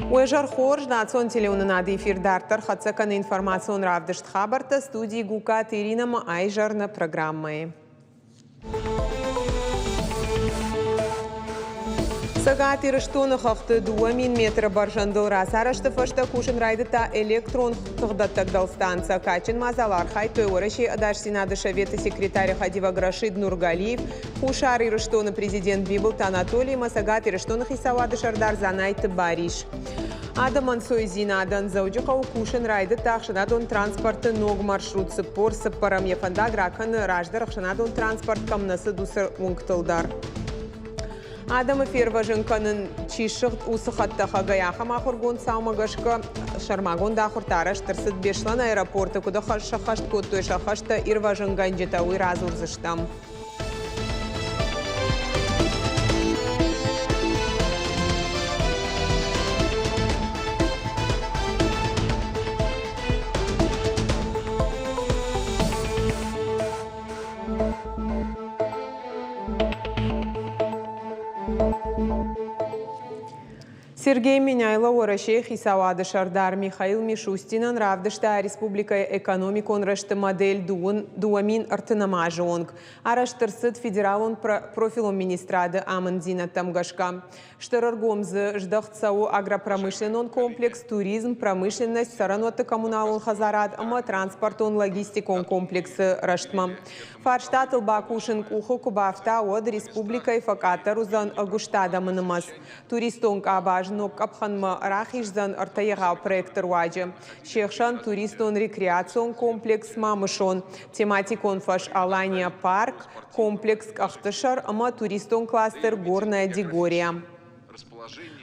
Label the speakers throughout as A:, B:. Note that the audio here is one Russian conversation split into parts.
A: Уэжар хорж национ телеунанады эфирдартар хацакан информацион равдышт хабарта студии Гукат Иринама Айжарна программы. Сагат ирыштоны хақты 2000 метр баржандыл расарышты фашта кушын райдыта электрон тұғдаттагдал станция качын мазалар хай тойорыши адашсинады шаветы секретарь Хадива Грашид Нургалиев, хушар ирыштоны президент Бибылт Анатолий Масагат ирыштоны хисавады шардар занайты бариш. Адаман Сойзинадан заудюхау кушын райды тахшынадон транспорты ног маршрут сыппор сыппарам ефанда граканы раждар хшынадон транспорт камнасы дусыр унктылдар. Адам эфирважын канын чишыгт усыхатта хагаяха махургон саумагашка шармагон дахуртараш тырсыт бешлан аэропорты куда шахашт коттой шахашта ирважын ганджетауи разурзыштам. Сергей Миняйло орашей хисавады шардар Михаил Мишустинан равдышта республика экономикон рашты модель дуамин артынамажонг. Араштырсыт федералон профилом министрады Амандина Тамгашка. Штырыргомзы ждахтсау агропромышленон комплекс, туризм, промышленность, сараноты коммуналон хазарад, ама транспортон логистикон комплексы раштма. Фарштатыл бакушин куху кубафта от республика и факатарузан агуштада манамас. Туристон кабажн но капханма рахишзан артаега проектор ваджи. Шехшан туристон рекреацион комплекс мамышон. Тематикон фаш Алания парк, комплекс Ахтышар, ама туристон кластер горная Дигория.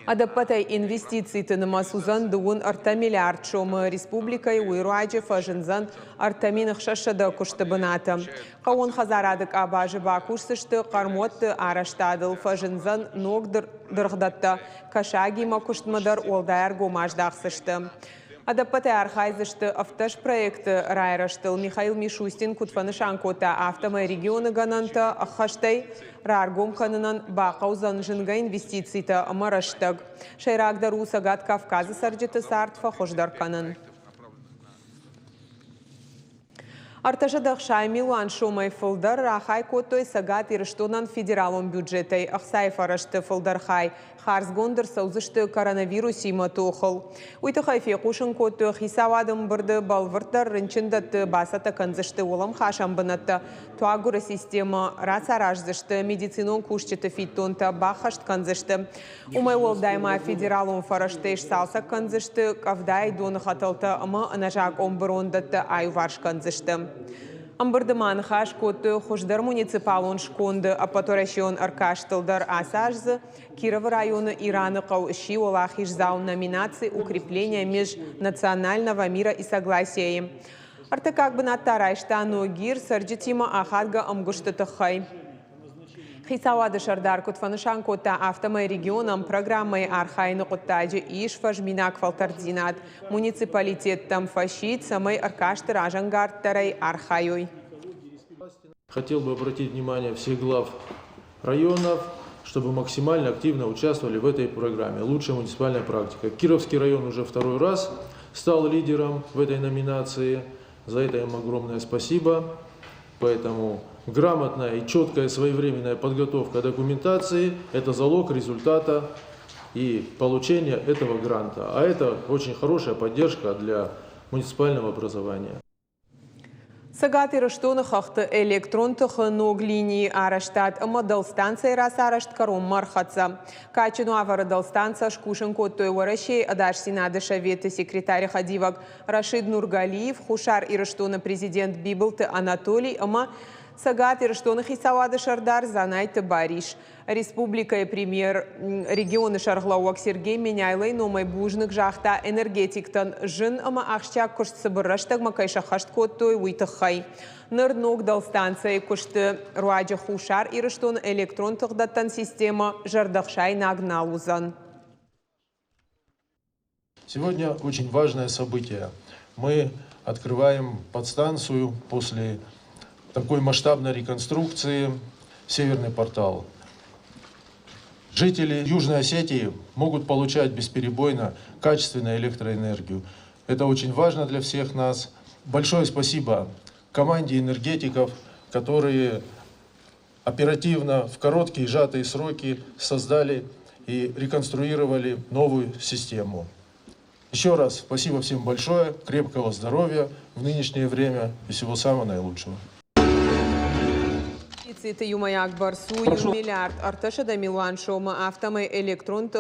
A: Адапатай инвестиций тынымасузан дуун арта миллиард шомы республикай уйруаджи фажынзан артаминах шашада куштабыната. Каон хазарадык абажы бакушсышты кармотты араштадыл фажынзан ног дыргдатта кашагима куштмадар олдайар гомаждахсышты. Адапатай архайзышты автош проекты райраштыл Михаил Мишустин кутфанышан кота автомай регионы гананта ахаштай раргом канынан бақаузан жынга инвестицийта амараштаг. Шайрагдар усагат Кавказы сарджеты сартфа хождар канан. Артажадах Шаймилуан шумай фылдар рахай котой сагат ирыштонан федералон бюджетай ахсай фарашты фылдар хай харсгондыр саузышты коронавирус има тухыл. Уйтахай фекушын котой хисавадым бырды балвыртар рынчындатты басата канзышты олам хашамбынатты туагура система рацаражзышты медицинон кушчеты фиттонта бахашт канзышты. Умай олдайма федералон фараштейш салса канзышты кавдай доны хаталта ама анажак омбырондатты айварш канзышты. Амбардыман хаш коты хождар муниципалон шконды апаторашион аркаштылдар асажзы Кирова района Ирана кауши олахиш зал номинации укрепления межнационального мира и согласия. Артакак бы натарайшта ногир сарджитима ахадга амгуштатахай. Хисавады шардар кутфанышан кота автомай регионам программой архайны коттаджи иш фажминак фалтардинат. Муниципалитет там фашит самой аркаштыр ажангарттарай архайой.
B: Хотел бы обратить внимание всех глав районов, чтобы максимально активно участвовали в этой программе. Лучшая муниципальная практика. Кировский район уже второй раз стал лидером в этой номинации. За это им огромное спасибо. Поэтому грамотная и четкая своевременная подготовка документации – это залог результата и получения этого гранта. А это очень хорошая поддержка для муниципального образования.
A: Сагат ирыштоны хақты электрон тұхы ног линии араштат ама дал-станция рас арашт каром мархатса. Качыну авары дал-станция шкушын коттой варашей адашсинады шаветы секретарь Хадивак Рашид Нургалиев, хушар ирыштоны президент Бибылты Анатолий ама Сагат ирыштоны хисавады шардар занайты бариш. Республика и премьер регионы Шарглауак Сергей Миняйлай номай бужнык жахта энергетиктан жын ама ахшчак кушт сыбырраштаг макайша хашт коттой уйтахай. Ныр ног дал станция кушты руаджа хушар ирыштон электрон тыгдаттан система жардахшай нагналузан.
B: Сегодня очень важное событие. Мы открываем подстанцию после такой масштабной реконструкции «Северный портал». Жители Южной Осетии могут получать бесперебойно качественную электроэнергию. Это очень важно для всех нас. Большое спасибо команде энергетиков, которые оперативно, в короткие сжатые сроки создали и реконструировали новую систему. Еще раз спасибо всем большое, крепкого здоровья в нынешнее время и всего самого наилучшего.
A: Юмаяк Барсу, миллиард арташада Милуан Шома, автомы электрон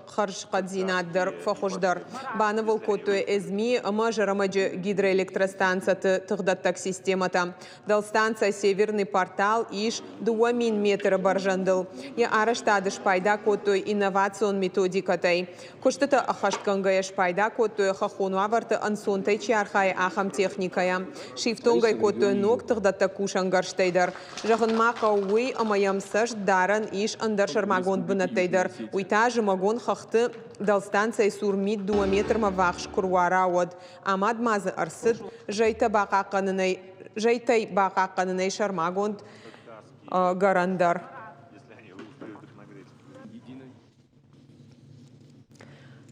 A: харш кадзинаддар фахуждар. Баны волкоту эзми, мажарамаджи гидроэлектростанция тыгдаттак системата. Дал станция Северный портал иш 2 метра баржандыл. Я араштадыш пайда коту инновацион методикатай. Коштата ахашткангаеш пайда коту хахону аварты ансонтай чархай ахам техникая. Шифтонгай коту ног тыгдаттак кушангарштайдар. Жагын мақауи амаямсаш даран иш андар шармагон бынаттайдар. Уйта жымагон хахты дал станция сурмит 2 метр мавахш курварауад. Амад мазы арсыд жайтай бақақанынай шармагон гарандар.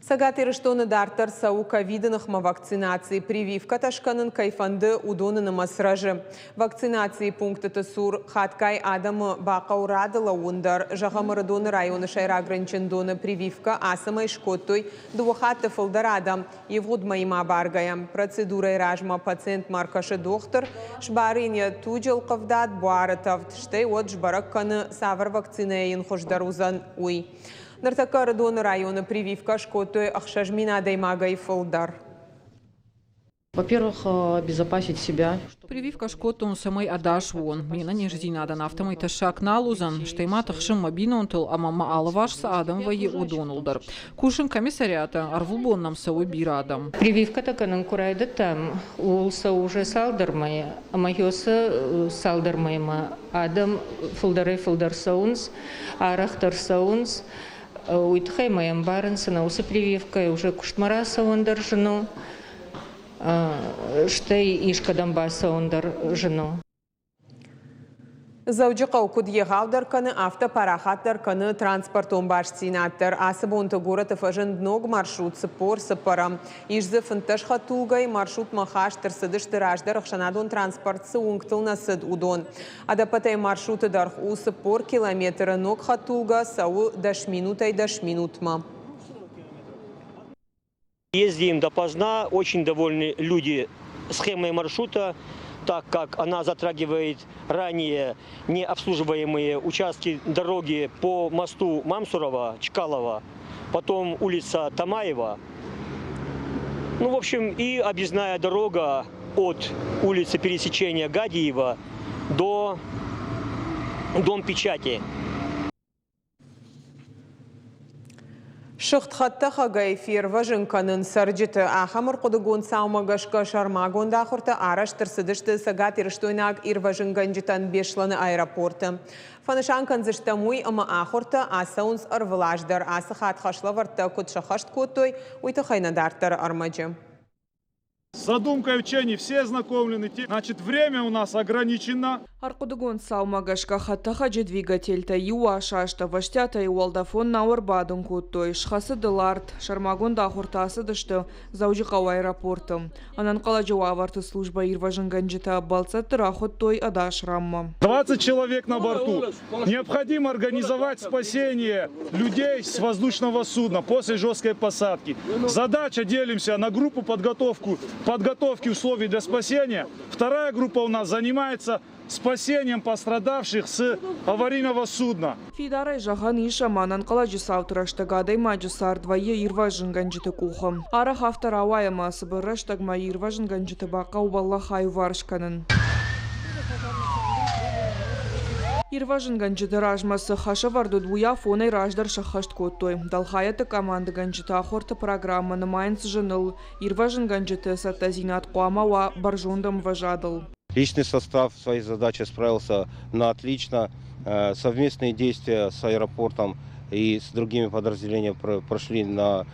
A: Сагатырыштоны дартар сау ковидынықма вакцинации прививка ташканын кайфанды удоныны масражы. Вакцинации пункты сур хаткай адамы бақаурадыла ондар. Жағамырыдоны районы шайрагранчындоны прививка асымай шкоттой дуахатты фылдар адам евгудмайма баргаям. Процедурай ражма пациент маркашы доктор шбарыне туджыл қывдат буарытавд. Штай от жбаракканы савар вакцинайын хождарузан уй. Нартакарыдоны районы прививка шкотой ахшажмина даймага и фылдар.
C: Во-первых, обезопасить себя.
D: Прививка шкотун самой адаш вон. Мина не ждинадан автомой ташак налузан. Штейматахшим мобинонтыл амама алаваш саадам вае удонулдар. Кушин комиссариата арвулбоннам сау бирадам.
E: Прививка таканын курайды там. Улса уже салдармая. Амайоса салдармайма. Адам фылдар саунс. Арахтар саунс. Уйтхай маям барынсына усы прививка уже куштмара саундар жену. Штай ишкадан басаундар жену.
A: Заужиқау кудьегавдар каны автопарахаттар каны транспортон башсинаттар. Асыбонты город фажын ног маршрут сыпор сыпарам. Ижзы фынташ хатулгай маршрут махаштыр сыдыштыр аждар ахшанадон транспортсы уңктыл насыд удон. Адапатай маршруты дарх у сыпор километры ног хатулга сау даш минутма.
F: Ездим допоздна, очень довольны люди схемой маршрута, так как она затрагивает ранее необслуживаемые участки дороги по мосту Мамсурова, Чкалова, потом улица Тамаева. Ну, в общем, и объездная дорога от улицы пересечения Гадиева до Дом печати.
A: Шыхтхатта хагай фирважын канын сарджиты ахамыр кудыгон саумагашка шармагон дахурта араштыр сыдышты сагат ирштойнаг ирважын ганджитан бешланы аэропорты. Фанышан канзыштамуй ама ахурта асаунс арвлаждар асахат хашлаварта кутшахашт котой уйтахайнадартар армаджи.
G: С задумкой учений все знакомлены. Значит, время у нас ограничено.
H: Аркудугон саумагашка хаттаха двигательта юашашта ваштята и уалдафон науэрбадун куттой шхасы дыларт шармагон дахуртасы дышты заужиқау аэропортом. Ананқала жауаварты служба ирважынганджита балцаттыр ахоттой адашрамма.
G: 20 человек на борту. Необходимо организовать спасение людей с воздушного судна после жесткой посадки. Задача делимся на группу подготовки условий для спасения. Вторая группа у нас занимается спасением пострадавших с аварийного судна.
H: Фидарай жахан ишаман анқала жисаутрашта маджисар двое ирважынганджиты кухам. Арах автор аваяма сыбыраштагма ирважынганджиты бақа убаллахай варшканын. Ирважынганджиты ражмасы хашаварду двуя фонай раждар шахашт коттой. Далхаяты команды ганджиты ахорта программаны майнц жыныл. Ирважынганджиты саттазинат куамава баржондам важадыл.
I: Личный состав своей задачи справился на отлично. Совместные действия с аэропортом и с другими подразделениями прошли на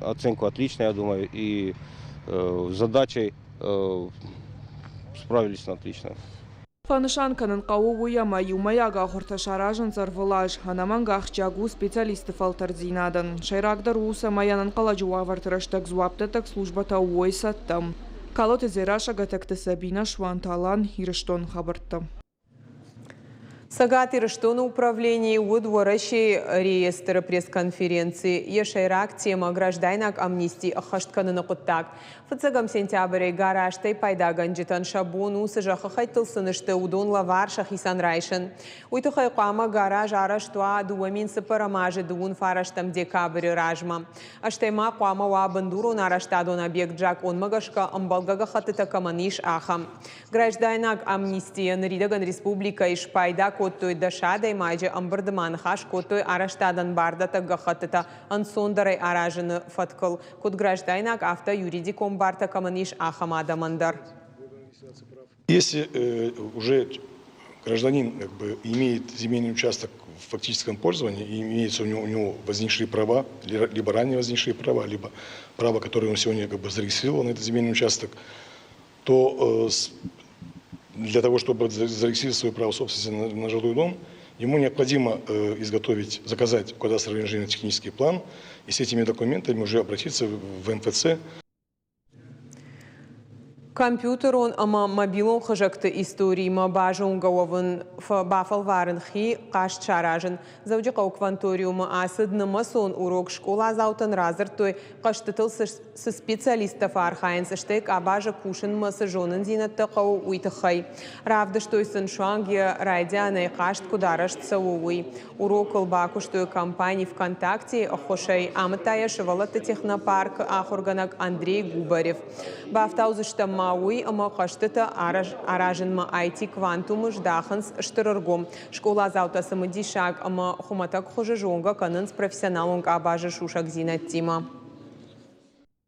I: оценку отлично, я думаю. И с задачей справились на отлично.
H: Фанышанканын қауы уяма юмаяға құрташаражын зарвылаж, анамангақ жагу специалисты фалтардзинадын. Шайрагдар уса маянын қалажуа вартырыштық зуаптытық службата уой саттым. Калоты зераша гатакты Сабина Шванталан Ирыштон хабыртты.
A: Сагат Ирыштона управление удворащей реестра пресс-конференции. Ешайрак тема гражданок амнистии ахаштканына куттак. Фыцагам сентябрь гараштай пайдаган житан шабону сажаха хайтылсынышты удон лавар шахисан райшын. Уйтухай қама гараж араштуа дуамин сапарамажы дуун фараштам декабрь ражма. Аштайма қама ва бандуру нараштадон объект джак он магашка амбалгага хатыта каманиш ахам. Гражданок амнистия наридаган республика иш пайдак Коттой дашадай майже амбардаман хаш коттой араштадан бардата гахатата ансондарай аражыны фаткал. Кот гражданак авто юридиком барта каманиш ахамада мандар.
C: Если уже гражданин имеет земельный участок в фактическом пользовании, и имеются у него возникшие права, либо ранее возникшие права, либо права, которые он сегодня зарегистрировал на этот земельный участок, то для того, чтобы зарегистрировать свое право собственности на жилой дом, ему необходимо заказать кадастровый инженерно-технический план и с этими документами уже обратиться в МФЦ.
A: Компьютер он ама мобилон хажакты истории ма бажун гаван бафал варен хи каш чаражен завжди кванториума асад намасон урок школа заутан разер той каштытыл со специалистов архаен сштек абажа кушен массажонен зинатта кау уйтахай равда что сын шанге райдяна кашт кудараш цауи урок баку что компании ВКонтакте охошай аматая шевалата технопарк ахорганак Андрей Губарев бафтаузышта Мауи ама каштыта аражын ма IT квантум ждаханс штырыргом. Школа заута самодишак ама хуматак хожежонга канынс профессионалонг абажа шушак зинаттима.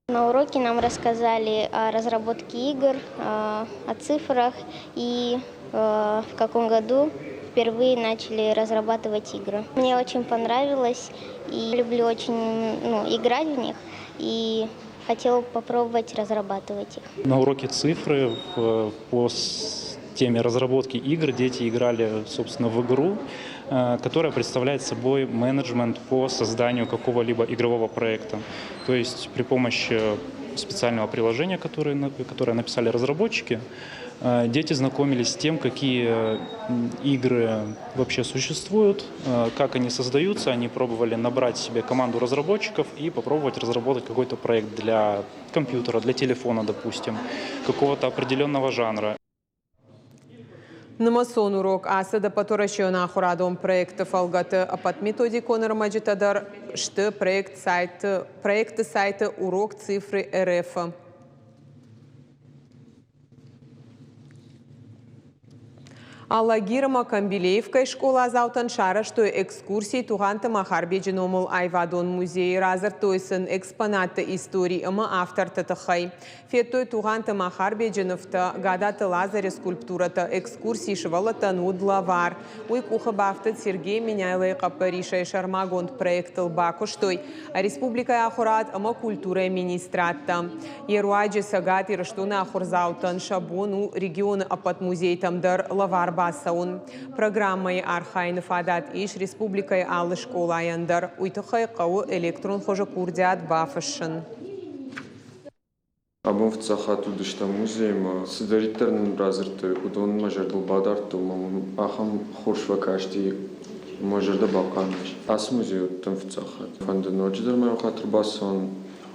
J: На уроке нам рассказали о разработке игр, о цифрах и в каком году впервые начали разрабатывать игры. Мне очень понравилось и люблю очень играть в них и хотела попробовать разрабатывать их.
K: На уроке цифры по теме разработки игр дети играли, собственно, в игру, которая представляет собой менеджмент по созданию какого-либо игрового проекта. То есть при помощи специального приложения, которое написали разработчики, дети знакомились с тем, какие игры вообще существуют, как они создаются. Они пробовали набрать себе команду разработчиков и попробовать разработать какой-то проект для компьютера, для телефона, допустим, какого-то определенного жанра.
A: Намасон урок асада паторащиона хурадом проекта фалгаты апат методику нормаджитадар что проекты сайта урок цифры РФ. Аллагирма Камбилеевкой школа заутан шара, что экскурсии туганта махарбеджиномул айвадон музей разер тойсын экспоната истории ама автор татахай. Фетой туганта махарбеджиновта гадата лазаре скульптурата экскурсии швалата нудлавар. Уй куха бафтат Сергей Меняйлай Капариша и Шармагонд проектал баку штой. А республика ахурат ама культура министрата. Еруаджи сагат и раштуна ахурзаутан шабону региона апат музей тамдар лавар басаун. Программой архайн фадат иш республикой аллы школа яндар. Уйтахай кау электрон хожа курдиат бафашын.
L: Абон в цахату дышта музейма сидариттерн разерты удон мажардыл бадарту мамун ахам хоршва кашти мажарда баканаш. Ас музей там в цахат. Фанденодждер май хатр басон.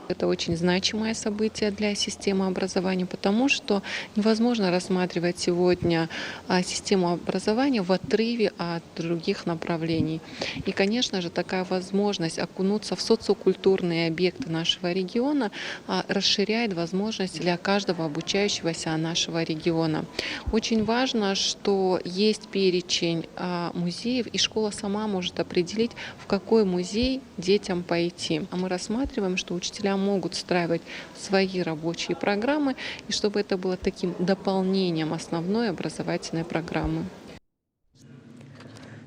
M: Это очень значимое событие для системы образования, потому что невозможно рассматривать сегодня систему образования в отрыве от других направлений. И, конечно же, такая возможность окунуться в социокультурные объекты нашего региона расширяет возможности для каждого обучающегося нашего региона. Очень важно, что есть перечень музеев, и школа сама может определить, в какой музей детям пойти. А мы рассматриваем, что учителя могут встраивать свои рабочие программы, и чтобы это было таким дополнением основной образовательной программы.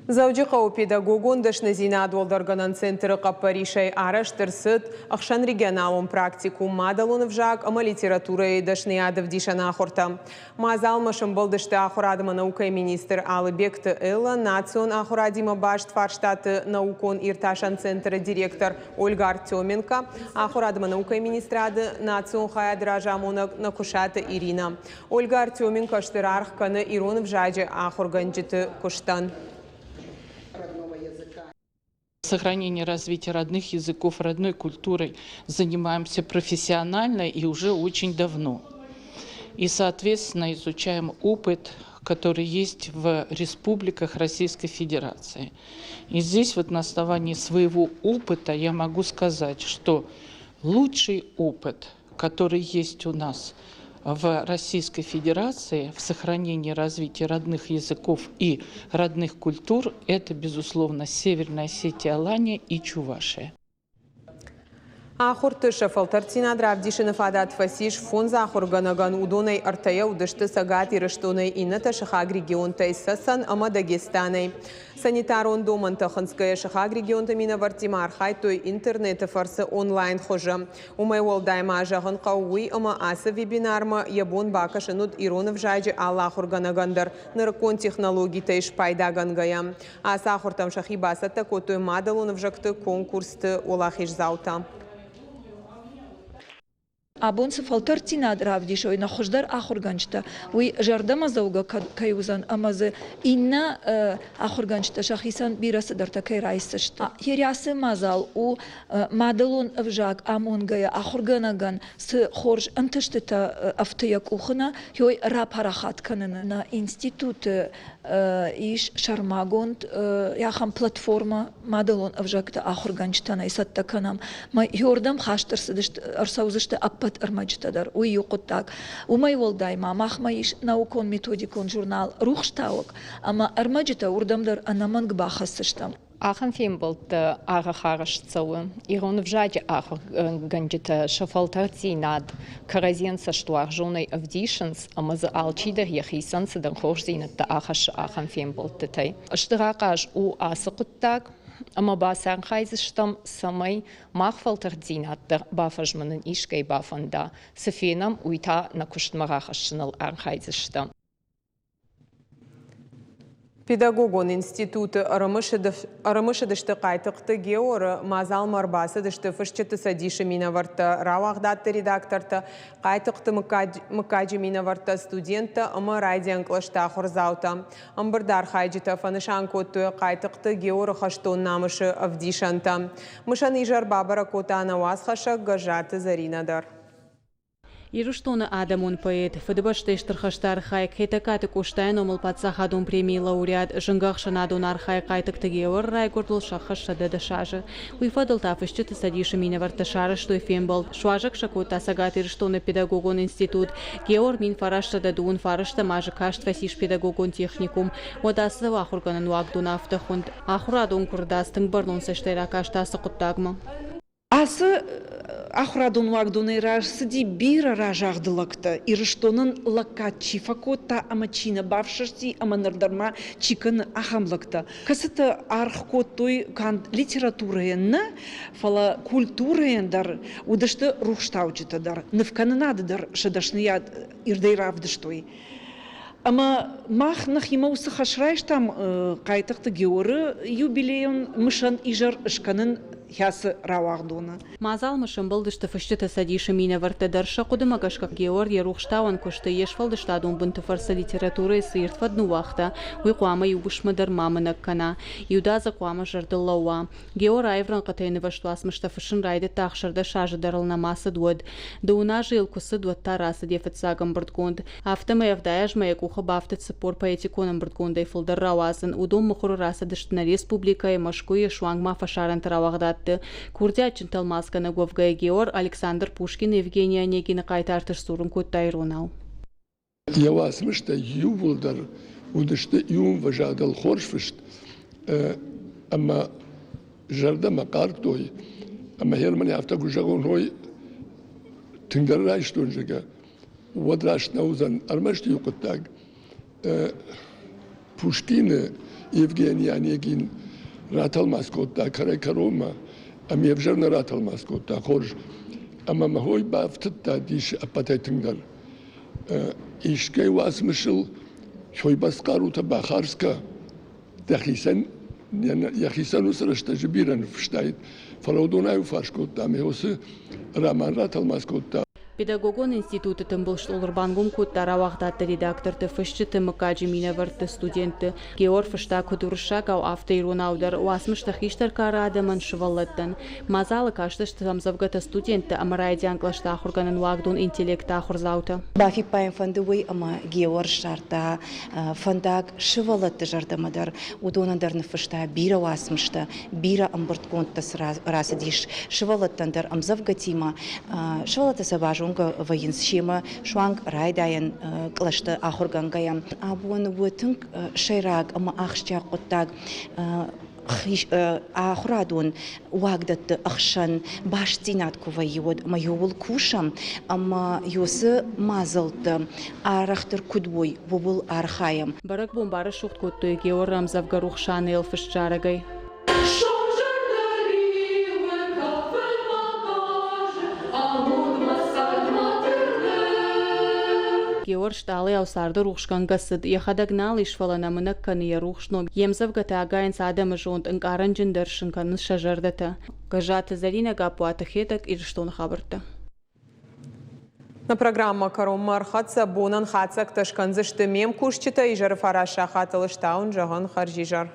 A: Завжди педагогон дашнезина долдарганан центр капаришей араштырсыт ахшан регионалом практикум мадалон вжак ама литературой дашниадов дишана ахорта. Мазалмашым болдышты ахурадыма наукай министр Алыбекты Элла, национ ахурадима башт фарштаты наукон ирташан центра директор Ольга Артеменко, ахурадыма наукай министрады национ хаядражамона накушаты Ирина. Ольга Артеменко штырарх каны Ирон вжаджи ахурганджиты куштан.
N: Сохранение развития родных языков, родной культурой занимаемся профессионально и уже очень давно. И, соответственно, изучаем опыт, который есть в республиках Российской Федерации. И здесь вот на основании своего опыта я могу сказать, что лучший опыт, который есть у нас в Российской Федерации в сохранении и развитии родных языков и родных культур, это, безусловно, Северная Осетия, Алания и Чувашия.
A: Ахуртыша фалтарцина дравдишина фадат фасиш фон захурганаган удонай артая удышты сагат ирыштонай инната шахаг регион тайсасан ама Дагестанай. Санитарон доман таханская шахаг регион тамина вартимар хай той интернета фарсы онлайн хожа. Умай волдайма жаган кауи ама аса вебинарма ябон бакашанут иронов жайджи Аллахурганагандар наркон технологий тайш пайдагангая. Аса ахуртам шахибаса тако той мадалонов жакты конкурсты олахиш заута.
O: Абонсы фалтарцина дравдишой на хождар ахурганчта. Уй жардама зауга каюзан амазы инна ахурганчта шахисан бирасы дартакай райсышта. Херясы мазал у мадалон вжак амонгая ахурганаган с хорж антыштыта автыяк ухына хой рапарахат канына на институт иш шармагонд яхам платформа мадалон вжакта ахурганчта на исаттаканам. Ма хёрдам хаштырсыдышт арсаузышты аппат армаджтадар уй юқуттак умай волдайма махмаиш наукон методикон журнал рухштаук ама армаджта урдамдар анаманг бахасыштам
P: Ахам фимболт ага харашцауы. Ирон вжади ага ганджита шафалтарцинад каразенса штуар жонай авдишенс амаза алчидер яхисанса дан хорзинатта ахаш ахам фимболт тай. Штыракаш у асыкуттак Ама басар хайзыштам самай махфалтардзинаттар бафажманын ишкай бафанда. Сафенам уйта на куштмарахашчынал архайзыштам.
A: Педагогон институты арымышыдышты қайтықты георы мазал марбасы дышты фышчыты садиши минаварта рауағдатты редакторты қайтықты мыкаджи минаварта студентті ымы радианклашта құрзаута. Амбырдар хайджита фанышан көтті қайтықты георы хаштон намышы авдишанта. Мышан ижар бабара кота анауаз хаша гажаты заринадар.
Q: Ируштоны адамун поэт, фадыбаштештер хаштар хайк, хетакаты куштайн омыл патсахадун премии лауреат, жынгахшан адун архай қайтық тігеуір райгордыл шақхашта деді шажы. Уйфадыл тафышчыты садиші мені варта шары, что эфем был. Шуажак шакут асагат ируштоны педагогон институт. Геор мин фарашта дадуун фарашта мажы кашт васиш педагогон техникум. Одасы вахурганын уагдун автахунд. Ахурадун курдастың барлун саштайра каштасы құттагмы.
O: Асы ахурадун вагдуны рашсыди бира ражагдылыкты. Ирыштонын лакат чифакотта амачина бавшырти аманырдарма чикын ахамлыкты. Касыты архкоттой кант литературыйынны, фала культурыйындар удышты рухштаучытыдар. Нывканынадыдар шыдашныяд ирдейравдыштой. Ама мах нахима усахашрайштам кайтықты георы юбилейон мышан ижар ышканын хясы рауагдуна.
Q: Мазал мышын бұлдышты фышчыты садиші мені варты дарша қудымагашқа Георгия рухштауан күшті ешфалдыштадун бұнты фарса литературы сыйырт вадну вақта, уй қуама юбышмыдар мамынак кана, юдаза қуама жардыллауа. Геор айвран қатайны ваштуасмышта фышын райды тақшырда шажы дарылнамасы дуад. Дауна жил кусы дуад тарасы дефет сагам бұрдгонд. Автамай авдаяжмая куха бафтыт сапор поэтиконом бұрдгондай фылдар рауасын. Удом мұқыры расы дыштына республика и машкуе шуангма фашаран таравағдат. Курдя чынталмаска на говгая Геор Александр Пушкин Евгения Онегина кайтартыш сурын көттайрунау.
R: Явасмышта ювулдар удышты юм важадал хоршфышт, ама жарда макартой, ама хермани автагу жагон хой тынгаррайштон жага, водраш наузан армашти юкоттаг. Пушкины Евгения Онегин ратал маскотта, карайкарома, а мевжерна ратал маскотта, хорж. Ама махой бафтта диш апатайтингар. Ишкай васмышл, шой баскарута бахарска, дахисан, яхисан усрашта жбиран вштайт, фараудонаю фашкотта, меосы раман ратал маскотта.
Q: Педагогон институты тымбылш олырбангум куттара вағдатты редакторты фышчыты мыкаджи минавырты студенты Георг фышта кудуршагау автоирунаудер уасмышта хиштар карадаман шываллаттан. Мазалы каштышты самзавгата студенты амарайдян клашта хурганын вагдун интеллекта хурзаута.
S: Бафи паем фандуй ама Георг шарта фандак шываллатты жардамадар удонандарны фышта бира уасмышта бира амбыртконтас расадиш шываллаттандар амзавгатима шываллатты сабажу военсхема шванг райдаян клашта ахургангаям абуан вотинг шайраг ама ахшча qottag ахурадун вагдат ахшан баштинат кувайод майол кушам ама юсы мазалты арахтыр кудбой бубул архаям
Q: Барак бомбары шухт коттуй Георг Рамзавгарухшан элфышчарагай. Георг шталы аусарды рухшкан гасыд, яхадагнал ишфалана мынакканы рухшно, емзавгата агайын садамы жонт инкаран джиндершинканы шажардата. Гажаты Зарина Гапуата хетак ирштон хабарта.
A: На программа «Каром Мархатса» бонан хатсак ташканзышты мем кушчита и жарфараша хаталыштаун жаган харжижар.